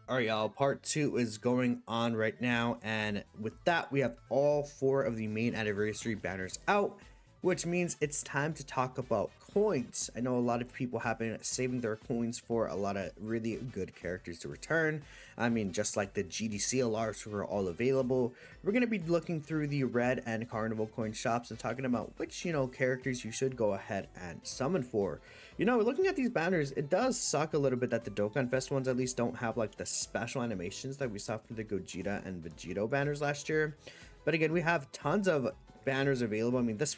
All right, y'all. Part two is going on right now, and with that, we have all four of the main anniversary banners out, which means it's time to talk about coins. I know a lot of people have been saving their coins for a lot of really good characters to return. I mean, just like the GDC LRs who are all available. We're going to be looking through the red and Carnival coin shops and talking about which, characters you should go ahead and summon for. Looking at these banners, it does suck a little bit that the Dokkan Fest ones at least don't have like the special animations that we saw for the Gogeta and Vegito banners last year. But again, we have tons of banners available. I mean, this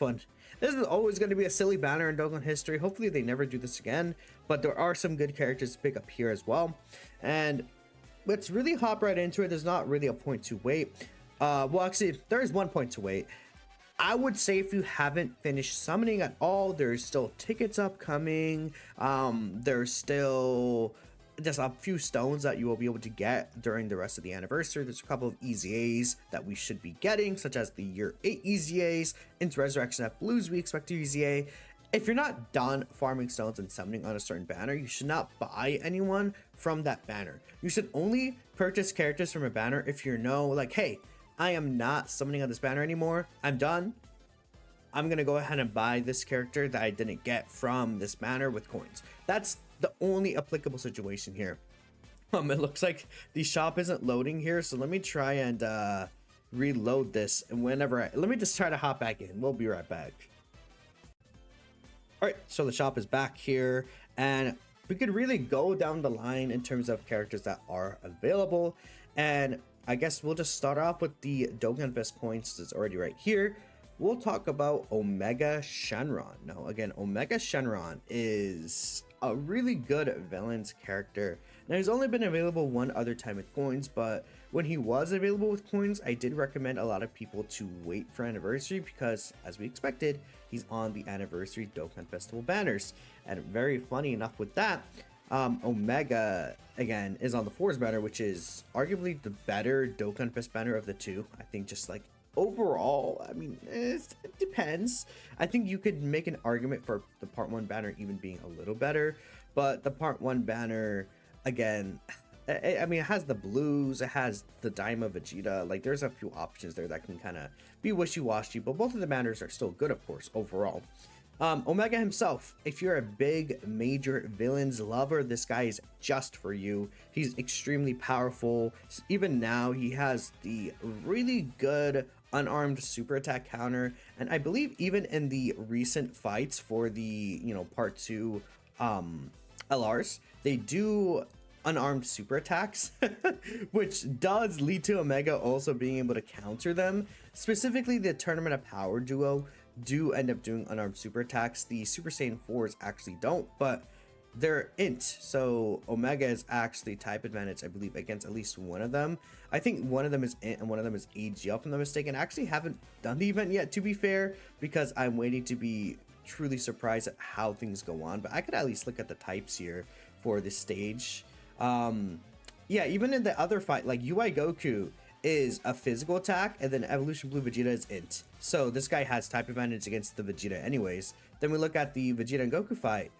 is always going to be a silly banner in Dokkan history. Hopefully they never do this again, but there are some good characters to pick up here as well. And let's really hop right into it. There's not really a point to wait. Well, actually, there is one point to wait. I would say if you haven't finished summoning at all, there's still tickets upcoming. There's still just a few stones that you will be able to get during the rest of the anniversary. There's a couple of EZAs that we should be getting, such as the Year 8 EZAs. Into Resurrection F Blues, we expect a EZA. If you're not done farming stones and summoning on a certain banner, you should not buy anyone from that banner. You should only purchase characters from a banner if you know, like, hey, I am not summoning on this banner anymore. I'm done. I'm going to go ahead and buy this character that I didn't get from this banner with coins. That's the only applicable situation here. It looks like the shop isn't loading here, so let me try and reload this. And let me just try to hop back in. We'll be right back. All right, so the shop is back here, and we could really go down the line in terms of characters that are available. And I guess we'll just start off with the Dokkan Fest coins that's already right here. We'll talk about Omega Shenron. Now, again, Omega Shenron is a really good villain's character. Now, he's only been available one other time with coins, but when he was available with coins, I did recommend a lot of people to wait for anniversary because, as we expected, he's on the anniversary Dokkan Festival banners. And very funny enough with that, Omega, again, is on the Force banner, which is arguably the better Dokkan Fest banner of the two. I think just like overall, I mean, it depends. I think you could make an argument for the Part 1 banner even being a little better, but the Part 1 banner, again, I mean, it has the blues, it has the Daima Vegeta, like there's a few options there that can kind of be wishy-washy, but both of the banners are still good, of course, overall. Omega himself, if you're a big major villains lover, this guy is just for you. He's extremely powerful. Even now, he has the really good unarmed super attack counter, and I believe even in the recent fights for the part 2 LRs, they do unarmed super attacks, which does lead to Omega also being able to counter them. Specifically, the Tournament of Power duo do end up doing unarmed super attacks. The Super Saiyan 4s actually don't, but they're int, so Omega is actually type advantage, I believe, against at least one of them. I think one of them is int and one of them is AG, if I'm not mistaken. I actually haven't done the event yet, to be fair, because I'm waiting to be truly surprised at how things go on, but I could at least look at the types here for this stage. Yeah, even in the other fight, like UI Goku is a physical attack, and then Evolution Blue Vegeta is int. So this guy has type advantage against the Vegeta anyways. Then we look at the Vegeta and Goku fight.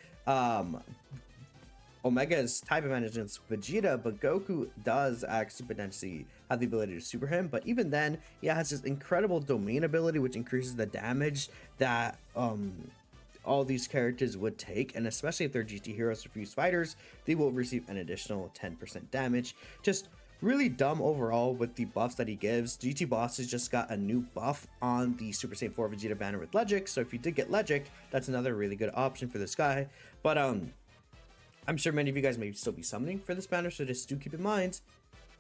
Omega's type advantage against Vegeta, but Goku does actually potentially have the ability to super him. But even then, he has this incredible domain ability, which increases the damage that all these characters would take, and especially if they're GT Heroes or Fused Fighters, they will receive an additional 10% damage. Just really dumb overall with the buffs that he gives. GT Boss has just got a new buff on the Super Saiyan 4 Vegeta banner with Legic, so if you did get Legic, that's another really good option for this guy. But I'm sure many of you guys may still be summoning for this banner, so just do keep in mind,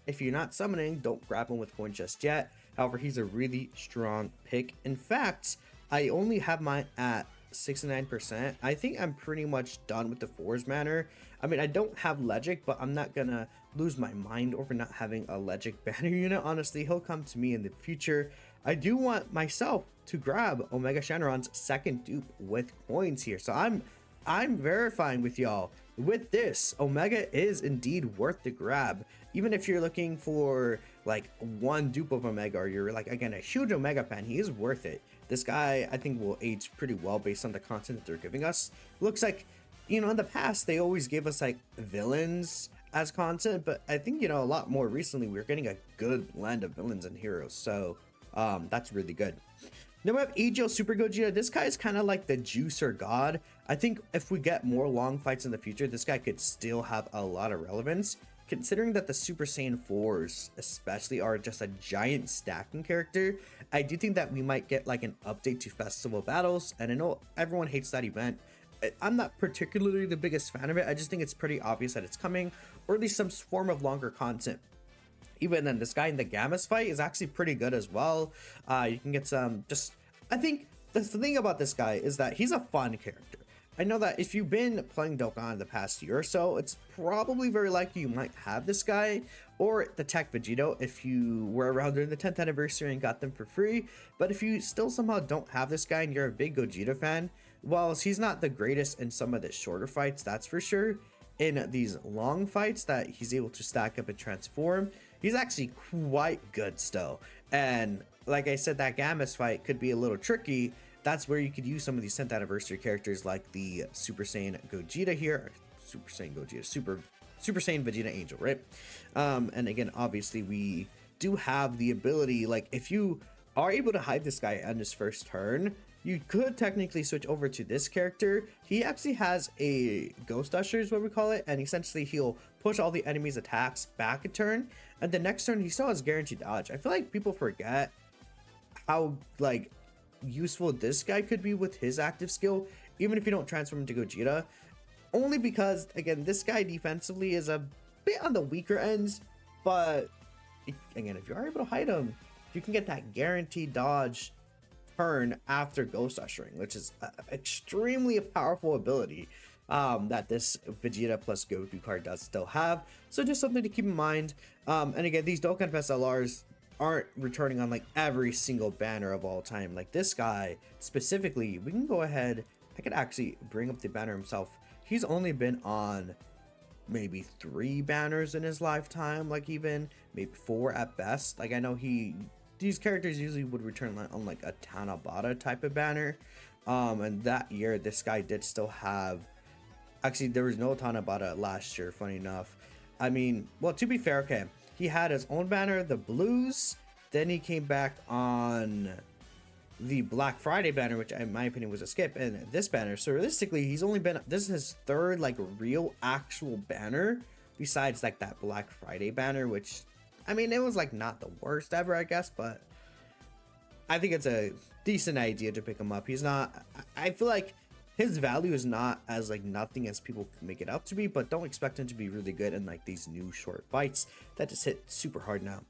if you're not summoning, don't grab him with coin just yet. However, he's a really strong pick. In fact, I only have mine at 69%. I think I'm pretty much done with the Force banner. I mean, I don't have Legic, but I'm not gonna lose my mind over not having a Legic banner unit. Honestly, he'll come to me in the future. I do want myself to grab Omega Shenron's second dupe with coins here, so I'm verifying with y'all. With this, Omega is indeed worth the grab. Even if you're looking for like one dupe of Omega, or you're like, again, a huge Omega fan, he is worth it. This guy, I think, will age pretty well based on the content that they're giving us. Looks like, in the past, they always give us like villains as content, but I think, you know, a lot more recently we're getting a good blend of villains and heroes, so that's really good. Then we have Agio Super Gogeta. This guy is kind of like the juicer god. I think if we get more long fights in the future, this guy could still have a lot of relevance, considering that the Super Saiyan 4s especially are just a giant stacking character. I do think that we might get like an update to Festival Battles, and I know everyone hates that event. I'm not particularly the biggest fan of it. I just think it's pretty obvious that it's coming, or at least some form of longer content. Even then, this guy in the Gammas fight is actually pretty good as well. You can get some just, I think the thing about this guy is that he's a fun character. I know that if you've been playing Dokkan the past year or so, it's probably very likely you might have this guy, or the Tech Vegito if you were around during the 10th anniversary and got them for free. But if you still somehow don't have this guy and you're a big Gogeta fan, whilst he's not the greatest in some of the shorter fights, that's for sure, in these long fights that he's able to stack up and transform, he's actually quite good still. And like I said, that Gammas fight could be a little tricky. That's where you could use some of these 10th anniversary characters like the Super Saiyan Gogeta here, Super Saiyan Gogeta, Super Saiyan Vegeta Angel, right? And again, obviously we do have the ability, like if you are able to hide this guy on his first turn, you could technically switch over to this character. He actually has a Ghost Usher is what we call it, and essentially he'll push all the enemy's attacks back a turn, and the next turn he still has guaranteed dodge. I feel like people forget how like useful this guy could be with his active skill, even if you don't transform into Gogeta, only because again this guy defensively is a bit on the weaker ends, but again if you are able to hide him, you can get that guaranteed dodge turn after Ghost Ushering, which is extremely powerful ability that this Vegeta plus Goku card does still have. So just something to keep in mind. And again, these Dokkan Fest LRs aren't returning on like every single banner of all time. Like this guy specifically, we can go ahead, I could actually bring up the banner himself. He's only been on maybe 3 banners in his lifetime, like even maybe 4 at best. Like I know these characters usually would return on like a Tanabata type of banner, and that year this guy did still have, actually there was no Tanabata last year, funny enough. I mean, well, to be fair, okay, he had his own banner, the Blues, then he came back on the Black Friday banner, which in my opinion was a skip, and this banner. So realistically he's only been, this is his 3rd like real actual banner besides like that Black Friday banner, which I mean, it was like not the worst ever, I guess, but I think it's a decent idea to pick him up. He's not, I feel like his value is not as like nothing as people make it out to be, but don't expect him to be really good in like these new short fights that just hit super hard now.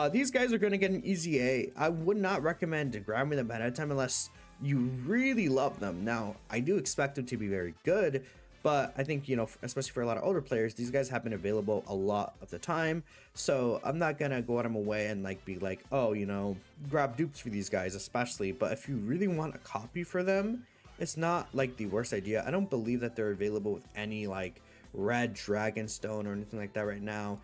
These guys are going to get an easy A. I would not recommend grabbing them ahead of time unless you really love them. Now, I do expect them to be very good, but I think, you know, especially for a lot of older players, these guys have been available a lot of the time. So I'm not going to go out of my way and like be like, oh, you know, grab dupes for these guys, especially. But if you really want a copy for them, it's not like the worst idea. I don't believe that they're available with any like red dragon stone or anything like that right now.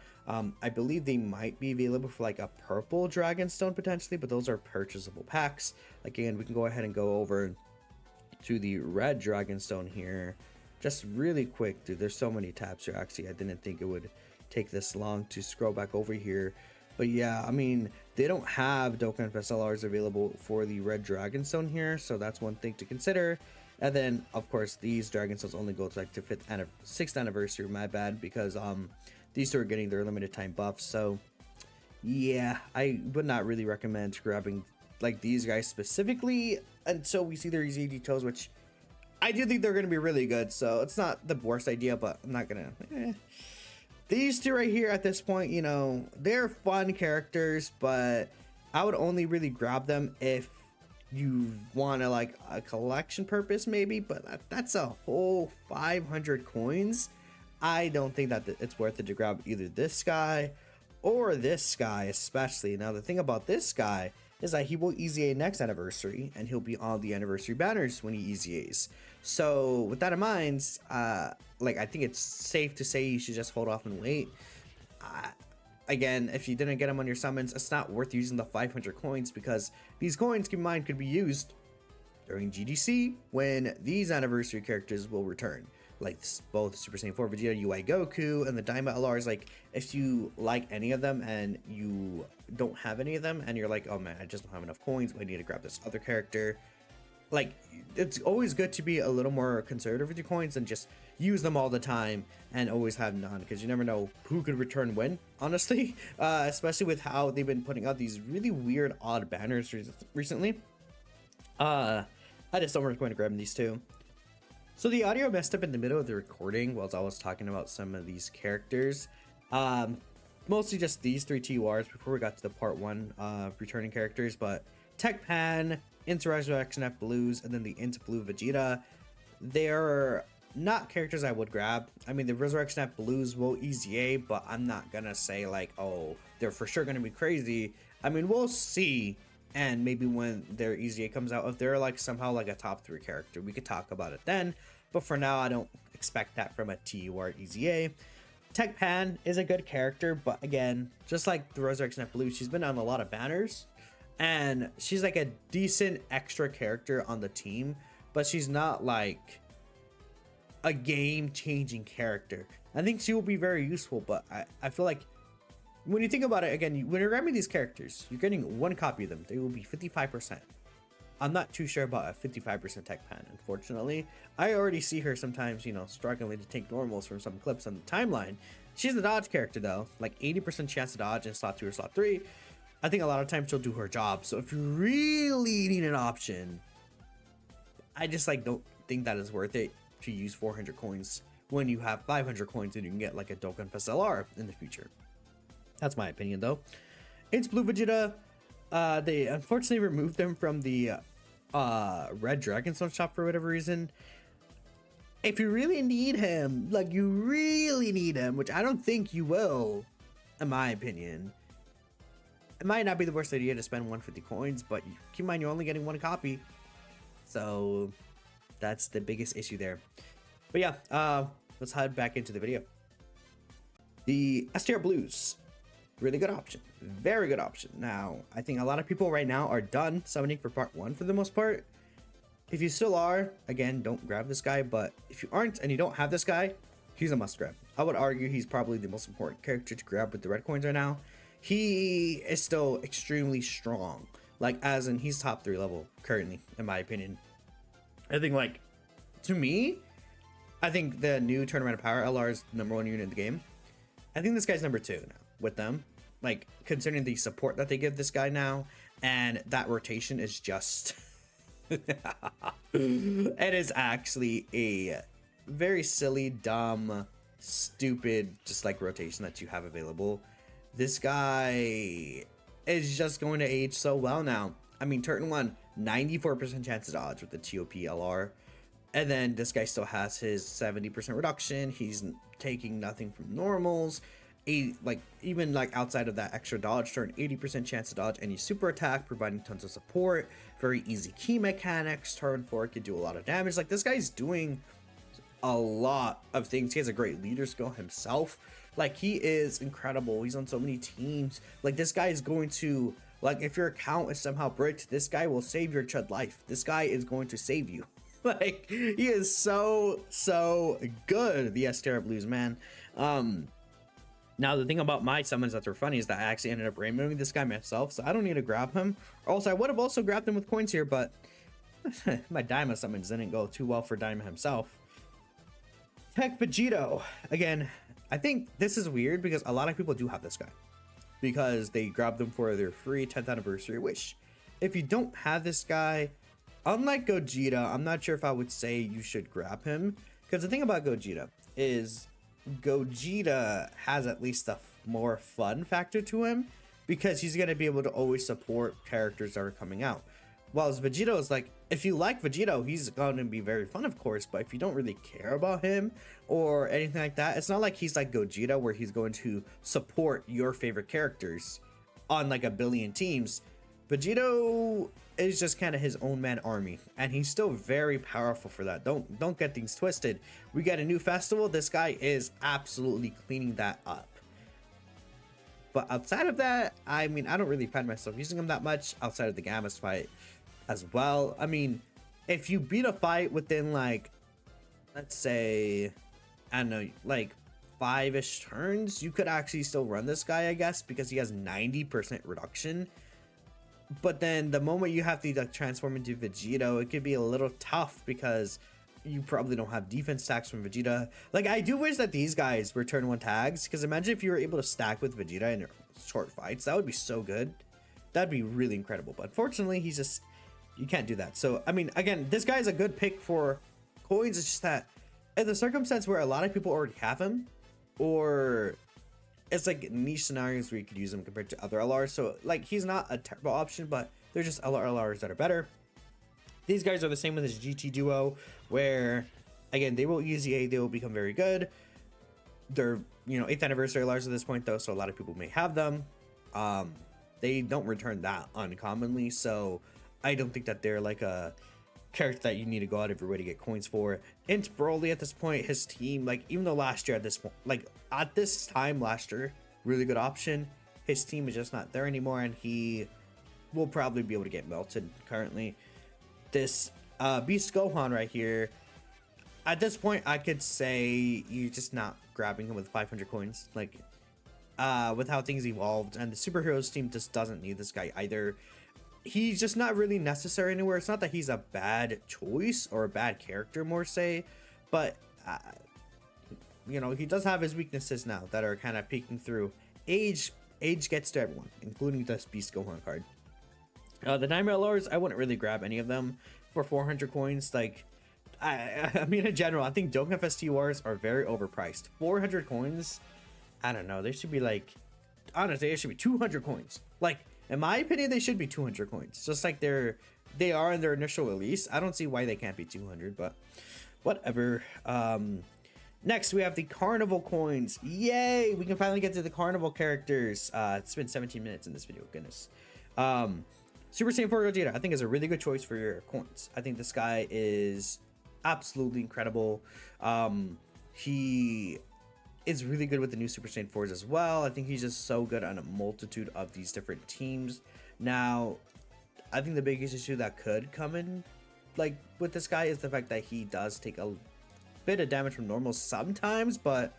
I believe they might be available for like a purple dragon stone potentially, but those are purchasable packs. Again, we can go ahead and go over to the red dragon stone here just really quick. Dude, there's so many tabs here. Actually, I didn't think it would take this long to scroll back over here, but yeah, I mean, they don't have Dokkan Fest LRs available for the red dragon stone here, so that's one thing to consider. And then of course these dragon stones only go to like the 6th anniversary, my bad, because these two are getting their limited time buffs. So yeah, I would not really recommend grabbing like these guys specifically until we see their easy details, which I do think they're going to be really good. So it's not the worst idea, but I'm not gonna these two right here at this point, you know, they're fun characters, but I would only really grab them if you want to like a collection purpose maybe, but that's a whole 500 coins. I don't think that it's worth it to grab either this guy or this guy especially. Now the thing about this guy is that he will easy A next anniversary, and he'll be on the anniversary banners when he easy A's. So with that in mind, like I think it's safe to say you should just hold off and wait. Again, if you didn't get him on your summons, it's not worth using the 500 coins, because these coins, keep in mind, could be used during GDC when these anniversary characters will return. like both Super Saiyan 4 Vegeta, UI Goku, and the Daima LRs. Like, if you like any of them and you don't have any of them, and you're like, oh man, I just don't have enough coins, I need to grab this other character. Like, it's always good to be a little more conservative with your coins and just use them all the time and always have none, because you never know who could return when, honestly. Especially with how they've been putting out these really weird, odd banners recently. I just don't recommend grabbing these two. So the audio messed up in the middle of the recording while I was talking about some of these characters. Mostly just these three TURs before we got to the part 1 returning characters, but Tech Pan, Into Resurrection F Blues, and then the Into Blue Vegeta, they're not characters I would grab. I mean, the Resurrection F Blues will easy A, but I'm not gonna say like, oh, they're for sure gonna be crazy. I mean, we'll see. And maybe when their easy A comes out, if they're like somehow like a top 3 character, we could talk about it then. But for now, I don't expect that from a TUR easy A. Tech Pan is a good character, but again, just like the Resurrection F Blue, she's been on a lot of banners. And she's like a decent extra character on the team, but she's not like a game-changing character. I think she will be very useful, but I feel like when you think about it, again, when you're grabbing these characters, you're getting 1 copy of them. They will be 55%. I'm not too sure about a 55% Tech Pan, unfortunately. I already see her sometimes, you know, struggling to take normals from some clips on the timeline. She's a dodge character, though. Like 80% chance to dodge in slot 2 or slot 3. I think a lot of times she'll do her job. So if you really need an option, I just like don't think that is worth it to use 400 coins when you have 500 coins and you can get like a Dokkan LR in the future. That's my opinion, though. It's Blue Vegeta. They unfortunately removed them from the Red Dragonstone shop for whatever reason. If you really need him, like you really need him, which I don't think you will, in my opinion, it might not be the worst idea to spend 150 coins, but keep in mind you're only getting 1 copy. So that's the biggest issue there. But yeah, let's head back into the video. The STR Blues. Really good option. Very good option. Now, I think a lot of people right now are done summoning for part 1 for the most part. If you still are, again, don't grab this guy. But if you aren't and you don't have this guy, he's a must grab. I would argue he's probably the most important character to grab with the red coins right now. He is still extremely strong. Like, as in, he's top 3 level currently, in my opinion. I think, like, to me, I think the new Tournament of Power LR is the #1 unit in the game. I think this guy's number 2 now with them, like considering the support that they give this guy now, and that rotation is just it is actually a very silly, dumb, stupid, just like rotation that you have available. This guy is just going to age so well now. I mean, turn 1, 94% chance to dodge with the TOP LR, and then this guy still has his 70% reduction. He's taking nothing from normals. Like even like outside of that extra dodge turn, 80% chance to dodge any super attack, providing tons of support. Very easy key mechanics. Turn 4 can do a lot of damage. Like, this guy's doing a lot of things. He has a great leader skill himself. Like, he is incredible. He's on so many teams. Like, this guy is going to, like, if your account is somehow bricked, this guy will save your Chud life. This guy is going to save you. Like, he is so good, the STR Blues, man. Now, the thing about my summons that are funny is that I actually ended up rainbowing this guy myself, so I don't need to grab him. Or else I would have also grabbed him with coins here, but my Daima summons didn't go too well for Daima himself. Tech Vegito. Again, I think this is weird because a lot of people do have this guy, because they grabbed them for their free 10th anniversary wish. If you don't have this guy, unlike Gogeta, I'm not sure if I would say you should grab him, because the thing about Gogeta is Gogeta has at least a more fun factor to him, because he's going to be able to always support characters that are coming out. Whilst Vegito is like, if you like Vegito, he's going to be very fun, of course, but if you don't really care about him or anything like that, it's not like he's like Gogeta where he's going to support your favorite characters on like a billion teams. Vegito is just kind of his own man army, and he's still very powerful for that. Don't get things twisted. We get a new festival, this guy is absolutely cleaning that up. But outside of that, I mean, I don't really find myself using him that much outside of the Gammas fight as well. I mean, if you beat a fight within like let's say, I don't know, like 5-ish turns, you could actually still run this guy, I guess, because he has 90% reduction. But then the moment you have to like transform into Vegito, it could be a little tough because you probably don't have defense stacks from Vegeta. Like, I do wish that these guys were turn 1 tags, because imagine if you were able to stack with Vegeta in your short fights. That would be so good. That'd be really incredible. But unfortunately, he's just, you can't do that. So, I mean, again, this guy's a good pick for coins. It's just that in the circumstance where a lot of people already have him, or it's like niche scenarios where you could use him compared to other LRs. So, like, he's not a terrible option, but there's just other LRs that are better. These guys are the same with his GT duo, where, again, they will use EA, they will become very good. They're, you know, 8th anniversary LRs at this point, though, so a lot of people may have them. They don't return that uncommonly, so I don't think that they're like a character that you need to go out of your way to get coins for. Int Broly at this point, his team, like, even though last year at this point, like, at this time last year, really good option, his team is just not there anymore, and he will probably be able to get melted currently. This Beast Gohan right here, at this point, I could say you're just not grabbing him with 500 coins. Like, with how things evolved, and the superheroes team just doesn't need this guy either. He's just not really necessary anywhere. It's not that he's a bad choice or a bad character, more say, but you know, he does have his weaknesses now that are kind of peeking through. Age gets to everyone, including this Beast Gohan card. The Nightmare Lords, I wouldn't really grab any of them for 400 coins. Like, I mean, in general, I think Dokkan FST are very overpriced. 400 coins, I don't know. They should be like, honestly, it should be 200 coins. Like, in my opinion, they should be 200 coins. Just like they are in their initial release. I don't see why they can't be 200, but whatever. Next, we have the Carnival coins. Yay! We can finally get to the Carnival characters. It's been 17 minutes in this video. Goodness. Super Saiyan 4 Gogeta, I think, is a really good choice for your coins. I think this guy is absolutely incredible. He is really good with the new Super Saiyan 4s as well. I think he's just so good on a multitude of these different teams. Now, I think the biggest issue that could come in, like, with this guy is the fact that he does take a bit of damage from normal sometimes, but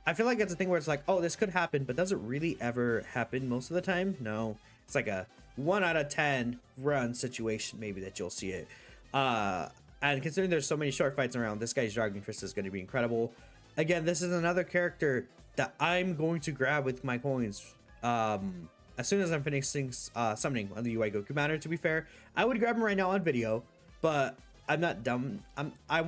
I feel like it's a thing where it's like, oh, this could happen, but does it really ever happen most of the time? No. It's like a 1 out of 10 run situation, maybe, that you'll see it. And considering there's so many short fights around, this guy's Dragon Fist is going to be incredible. Again, this is another character that I'm going to grab with my coins as soon as I'm finishing summoning on the UI Goku banner. To be fair, I would grab him right now on video, but I'm not dumb. I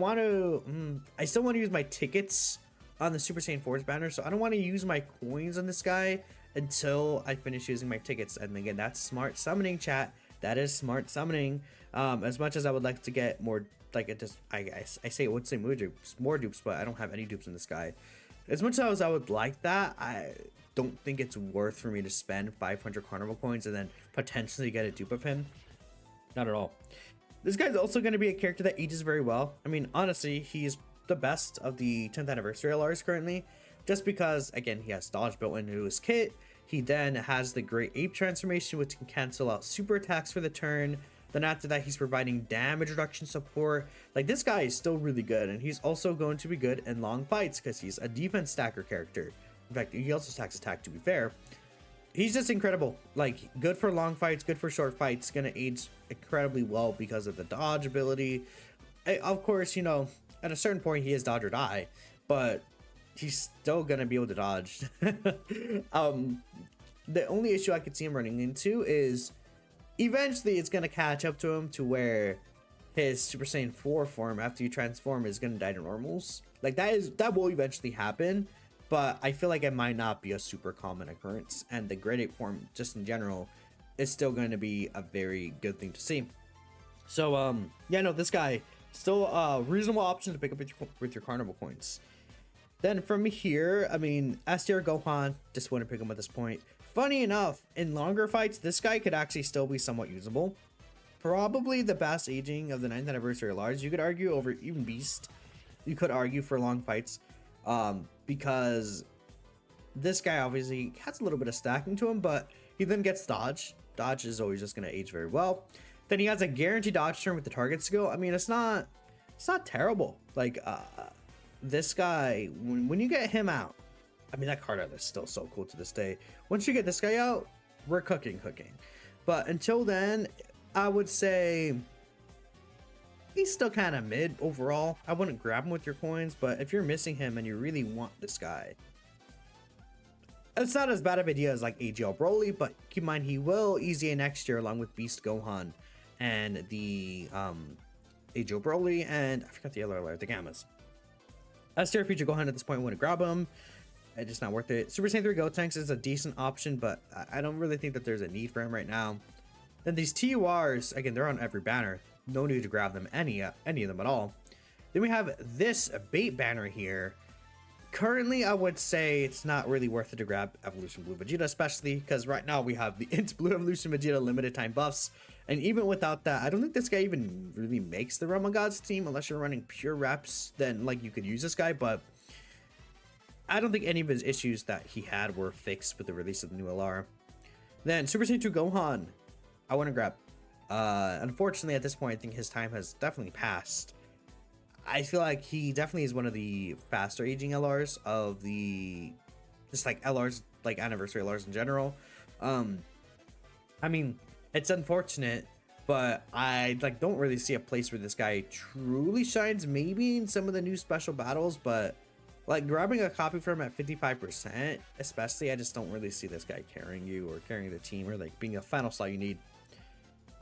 still want to use my tickets on the Super Saiyan 4's banner, so I don't want to use my coins on this guy until I finish using my tickets. And again, that's smart summoning, chat. That is smart summoning. As much as I would like to get more, like, it just, I say it would say more dupes, but I don't have any dupes in this guy. As much as I would like that, I don't think it's worth for me to spend 500 Carnival coins and then potentially get a dupe of him. Not at all. This guy's also going to be a character that ages very well. I mean, honestly, he's the best of the 10th anniversary LRs currently, just because, again, he has dodge built into his kit. He then has the Great Ape transformation, which can cancel out super attacks for the turn. Then after that, he's providing damage reduction support. Like, this guy is still really good, and he's also going to be good in long fights because he's a defense stacker character. In fact, he also stacks attack, to be fair. He's just incredible. Like, good for long fights, good for short fights. Gonna age incredibly well because of the dodge ability. Of course, you know, at a certain point, he is dodge or die, but he's still gonna be able to dodge. The only issue I could see him running into is eventually it's gonna catch up to him to where his Super Saiyan 4 form after you transform is gonna die to normals. Like, that will eventually happen, but I feel like it might not be a super common occurrence, and the Great Ape form just in general is still going to be a very good thing to see. So yeah, no, this guy still a reasonable option to pick up with your Carnival coins. Then from here, I mean, SDR Gohan, just want to pick him at this point. Funny enough, in longer fights, this guy could actually still be somewhat usable. Probably the best aging of the 9th anniversary LRs. You could argue over even Beast. You could argue for long fights, because this guy obviously has a little bit of stacking to him, but he then gets dodge. Dodge is always just going to age very well. Then he has a guaranteed dodge turn with the target skill. I mean, it's not terrible. Like, this guy, when you get him out, I mean, that card art is still so cool to this day. Once you get this guy out, we're cooking. But until then, I would say he's still kind of mid overall. I wouldn't grab him with your coins, but if you're missing him and you really want this guy, it's not as bad of an idea as like AGL Broly, but keep in mind he will easy next year along with Beast Gohan and the AGL Broly, and I forgot the other alert, the Gammas. As tier feature Gohan at this point, I wouldn't grab him. It's just not worth it. Super Saiyan 3 Gotenks is a decent option, but I don't really think that there's a need for him right now. Then these TURs, again, they're on every banner. No need to grab them, any of them at all. Then we have this bait banner here. Currently, I would say it's not really worth it to grab Evolution Blue Vegeta, especially because right now we have the Int Blue Evolution Vegeta limited time buffs. And even without that, I don't think this guy even really makes the Realm of Gods team unless you're running pure reps. Then like you could use this guy, but I don't think any of his issues that he had were fixed with the release of the new LR. Then Super Saiyan 2 Gohan, I want to grab. Unfortunately, at this point, I think his time has definitely passed. I feel like he definitely is one of the faster aging LRs of the just like LRs, like anniversary LRs in general. I mean, it's unfortunate, but I like don't really see a place where this guy truly shines. Maybe in some of the new special battles, but like grabbing a copy from him at 55%, especially, I just don't really see this guy carrying you or carrying the team or like being a final slot you need.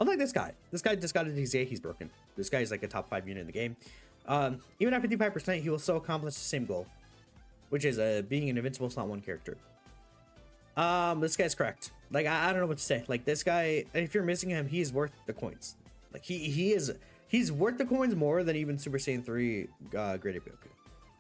Unlike this guy just got a DZA, he's broken. This guy is like a top 5 unit in the game. Even at 55%, he will still accomplish the same goal, which is being an invincible slot 1 character. This guy's correct. Like I don't know what to say. Like this guy, if you're missing him, he's worth the coins. Like he's worth the coins more than even Super Saiyan 3 Great Ape Goku.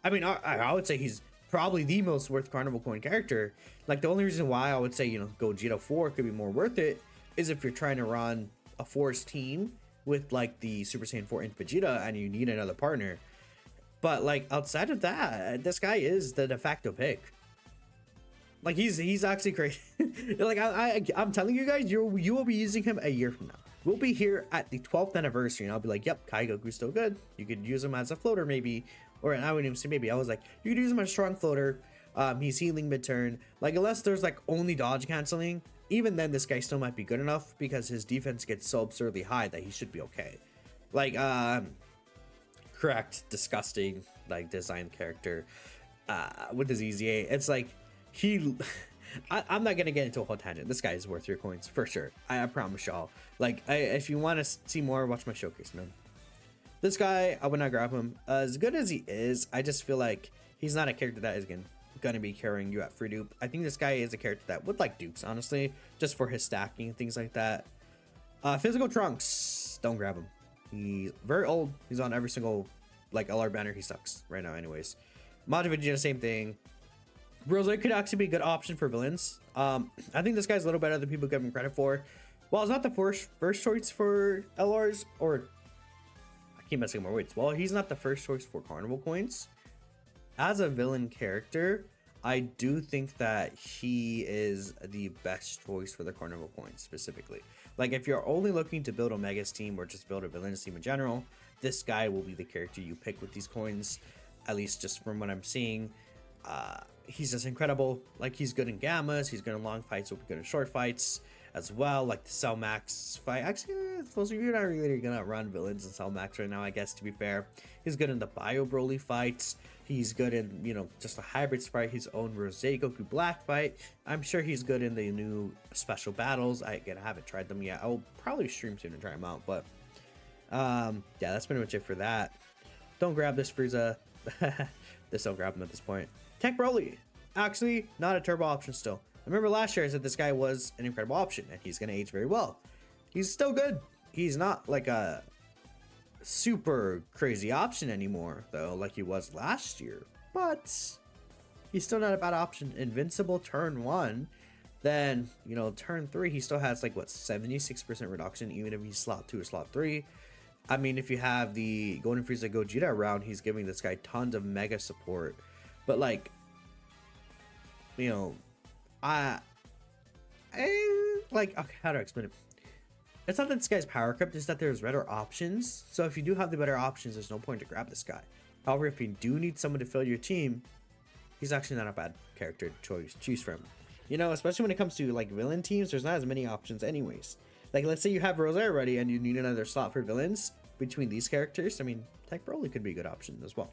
I mean, I would say he's probably the most worth Carnival coin character. Like the only reason why I would say, you know, Gogeta 4 could be more worth it is if you're trying to run a Force team with like the Super Saiyan 4 and Vegeta and you need another partner. But like outside of that, this guy is the de facto pick. Like he's actually crazy. Like I'm telling you guys, you will be using him a year from now. We'll be here at the 12th anniversary and I'll be like, yep, Kai Goku's still good. You could use him as a floater maybe, or I wouldn't even say maybe. I was like, you could use him as a strong floater. He's healing mid-turn. Like unless there's like only dodge canceling, even then this guy still might be good enough because his defense gets so absurdly high that he should be okay. Like correct, disgusting like design character with his EZA. It's like I'm not gonna get into a whole tangent. This guy is worth your coins for sure. I promise y'all. Like if you want to see more, watch my showcase, man. This guy, I would not grab him. As good as he is, I just feel like he's not a character that is gonna be carrying you at free dupe. I think this guy is a character that would like dupes, honestly, just for his stacking and things like that. Physical Trunks, don't grab him. He's very old. He's on every single like LR banner. He sucks right now, anyways. Majin Vegeta, same thing. Rose could actually be a good option for villains. I think this guy's a little better than people give him credit for. Well, it's not the first choice for LRs, or I keep messing up my words. Well, he's not the first choice for Carnival coins. As a villain character, I do think that he is the best choice for the Carnival coins specifically. Like if you're only looking to build Omega's team or just build a villain's team in general, this guy will be the character you pick with these coins, at least just from what I'm seeing. He's just incredible. Like he's good in gammas, he's good in long fights, he'll be good in short fights as well. Like the Cell Max fight, actually, those of you not really gonna run villains in Cell Max right now, I guess, to be fair. He's good in the Bio Broly fights. He's good in, you know, just the hybrids fight, his own Rose Goku Black fight. I'm sure he's good in the new special battles. I haven't tried them yet. I'll probably stream soon and try them out, but yeah, that's pretty much it for that. Don't grab this Frieza. This don't grab him at this point. Tech Broly, actually not a turbo option still. I remember last year I said this guy was an incredible option and he's gonna age very well. He's still good. He's not like a super crazy option anymore though, like he was last year, but he's still not a bad option. Invincible turn 1, then you know turn 3 he still has like what 76% reduction even if he's slot 2 or slot 3. I mean, if you have the Golden Frieza Gogeta around, he's giving this guy tons of mega support. But like, you know, like, okay, how do I explain it? It's not that this guy's power crept, it's that there's better options. So if you do have the better options, there's no point to grab this guy. However, if you do need someone to fill your team, he's actually not a bad character to choose from. You know, especially when it comes to like villain teams, there's not as many options anyways. Like, let's say you have Rose already and you need another slot for villains between these characters. I mean, Tech Broly could be a good option as well.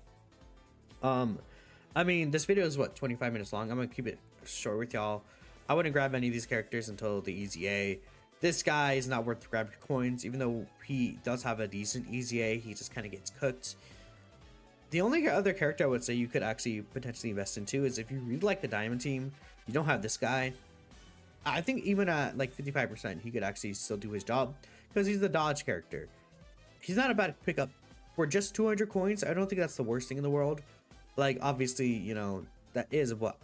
I mean, this video is what, 25 minutes long. I'm gonna keep it short with y'all. I wouldn't grab any of these characters until the Easy A. This guy is not worth grabbing coins, even though he does have a decent Easy A. He just kind of gets cooked. The only other character I would say you could actually potentially invest into is if you really like the Diamond team, you don't have this guy. I think even at like 55%, he could actually still do his job because he's the dodge character. He's not a bad pickup for just 200 coins. I don't think that's the worst thing in the world. Like, obviously, you know, that is what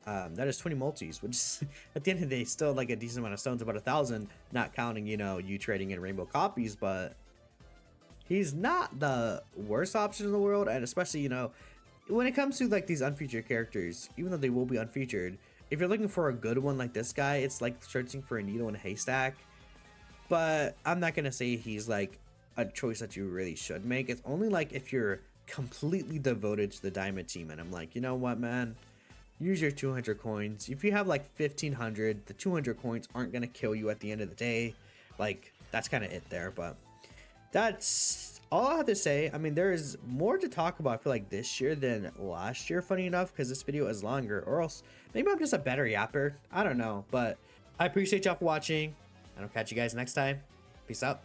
that is 20 multis, which is, at the end of the day, still like a decent amount of stones, about 1,000, not counting, you know, you trading in rainbow copies. But he's not the worst option in the world. And especially, you know, when it comes to like these unfeatured characters, even though they will be unfeatured, if you're looking for a good one like this guy, it's like searching for a needle in a haystack. But I'm not gonna say he's like a choice that you really should make. It's only like if you're completely devoted to the Diamond team and I'm like, you know what, man, use your 200 coins. If you have like 1,500, the 200 coins aren't gonna kill you at the end of the day. Like, that's kind of it there. But that's all I have to say. I mean, there is more to talk about, I feel like, this year than last year, funny enough, because this video is longer, or else maybe I'm just a better yapper. I don't know. But I appreciate y'all for watching, and I'll catch you guys next time. Peace out.